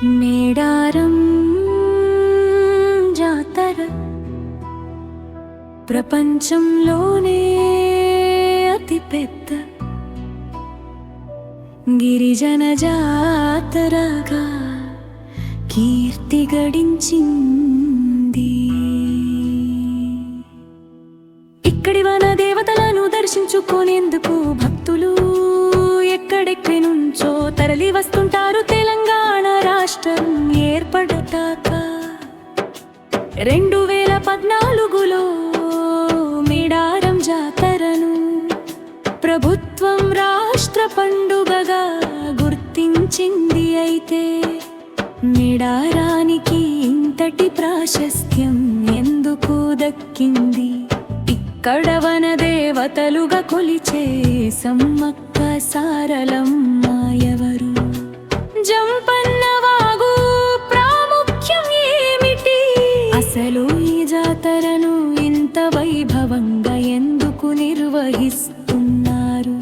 మేడారం జాతర ప్రపంచంలోనే అతిపెద్ద గిరిజన జాతరగా కీర్తి గడించింది. ఇక్కడి వన దేవతలను దర్శించుకునేందుకు భక్తులు ఎక్కడెక్కడి నుంచో తరలి వస్తుంటారు. తెలంగాణ రాష్ట్రం ఏర్పడ్డాక 2014లో మేడారం జాతరను ప్రభుత్వం రాష్ట్ర పండుగగా గుర్తించింది. అయితే మేడారానికి ఇంతటి ప్రాశస్త్యం ఎందుకు దక్కింది? ఇక్కడ వన దేవతలుగా కొలిచే సమ్మక్క సారలమ్మ ఎవరు? జంపన్న వాగు ప్రాముఖ్యం ఏమిటి? అసలు ఈ జాతరను ఇంత వైభవంగా ఎందుకు నిర్వహిస్తున్నారు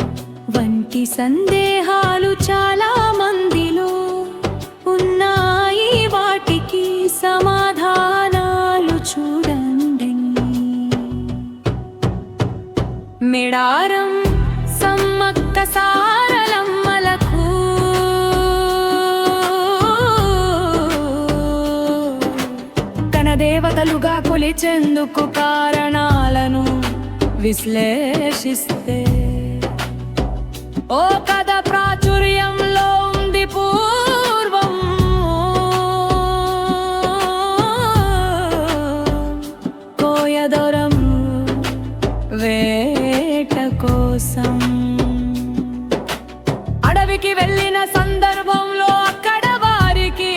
వంటి సందేహాలు చాలా మందిలో ఉన్నాయి. వాటికి సమాధానాలు చూడండి. మేడారం సమ్మక్క సారలమ్మలకు తన దేవతలుగా కొలిచేందుకు కారణాలను విశ్లేషిస్తే ఓ కథ ప్రాచుర్యంలో ఉంది. పూర్వం కోయదొరం వేట కోసం అడవికి వెళ్ళిన సందర్భంలో అక్కడ వారికి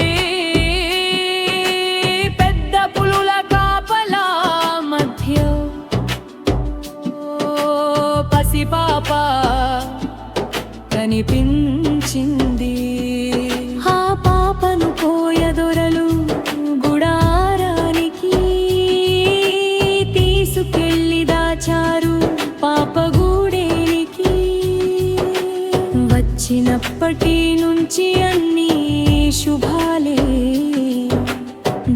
పెద్ద పులుల కాపలా మధ్య పసిపాప కనిపించింది. ఆ పాపను కోయదొరలు గుడారానికి తీసుకెళ్ళి దాచారు. పాప గూడేనికి వచ్చినప్పటి నుంచి అన్ని శుభాలే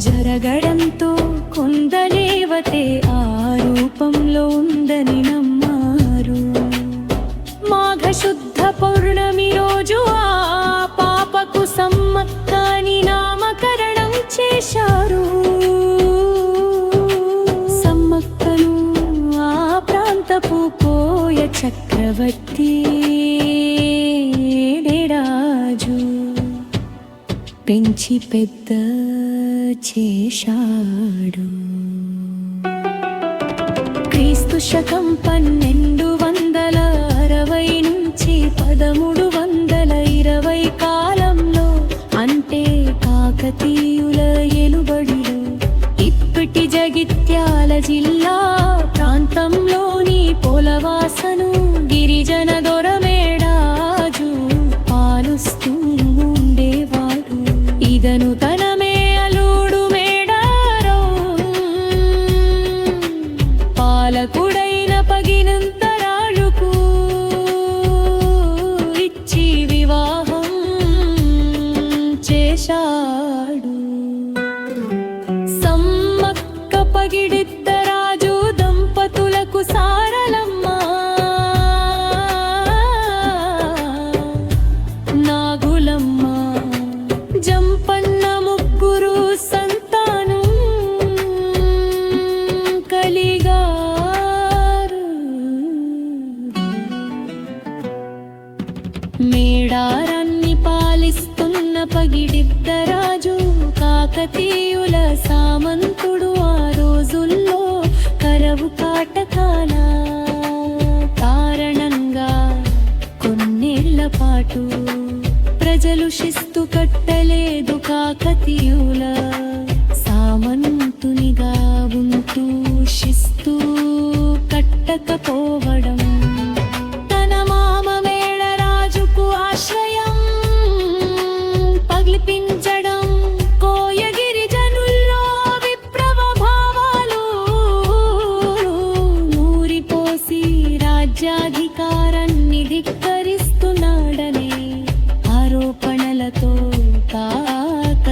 జరగడంతో కొందరేవతే ఆ రూపంలో ఉందని నమ్మారు. మాఘ శుద్ధ పౌర్ణమి రోజు ఆ పాపకు సమ్మక్క అని నామకరణం చేశారు. సమ్మక్కను ఆ ప్రాంతపు కోయ చక్రవర్తి రాజు పెంచి పెద్ద చేశాడు. క్రీస్తు శకం 1260 నుంచి 1320 కాలంలో, అంటే కాకతీయుల ఏలుబడిలో ఇప్పటి జగిత్యాల జిల్లా ప్రాంతంలోని పోలవాసను గిరిజన దొరమేడాజు పాలుస్తూ ఉండేవాడు. ఇదను తనమే అలుడు మేడారం పాలకుడైన పగినంతరాజుకు ఇచ్చి వివాహం చేశాడు. సమ్మక్క పగిడిద్దరాజు దంపతులకు సారలమ్మ నాగులమ్మ జంపన్న ముగ్గురు సంతానం కలిగారు. మేడారాన్ని పాలిస్తున్న పగిడిద్దరాజు కాకతీయుల సామంతుడు. ఆ రోజుల్లో కరవు కాటకాల కారణంగా కొన్నేళ్ల పాటు ప్రజలు శిస్తు కట్టలేదు. కాకతీయుల సామంతునిగా ఉంటూ శిస్తు కట్టకపోవడం తన మామ మేడరాజుకు ఆశ్రయం పగిలిపించడం కోయగిరి జనుల్లో విప్లవ భావాలు నూరిపోసి రాజ్యాధికారాన్ని ధిక్కరిస్తున్నాడనే ఆరోపణలతో కాక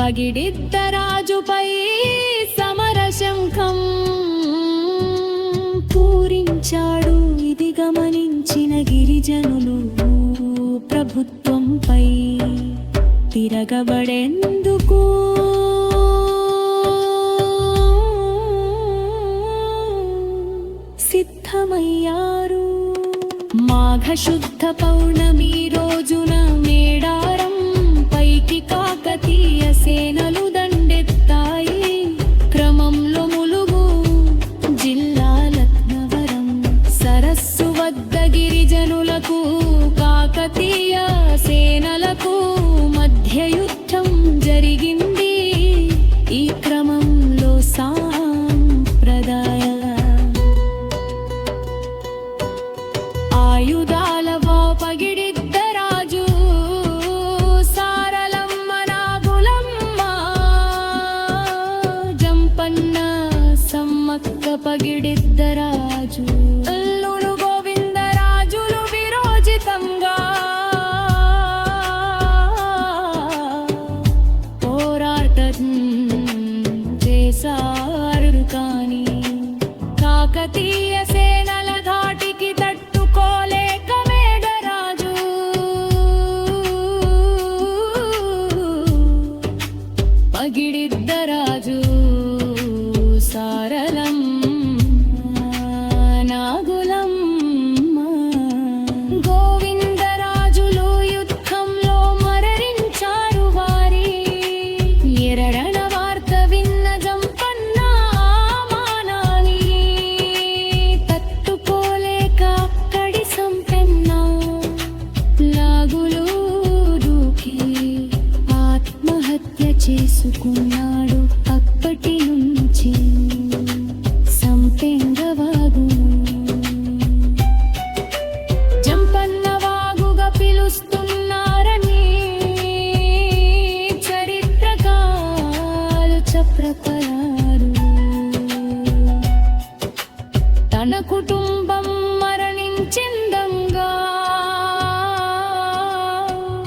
పగిడిద్దరాజుపై సమరశంఖం పూరించాడు. ఇది గమనించిన గిరిజనులు ప్రభుత్వంపై తిరగబడేందుకు సిద్ధమయ్యారు. మాఘ శుద్ధ పౌర్ణమి రోజున మేడా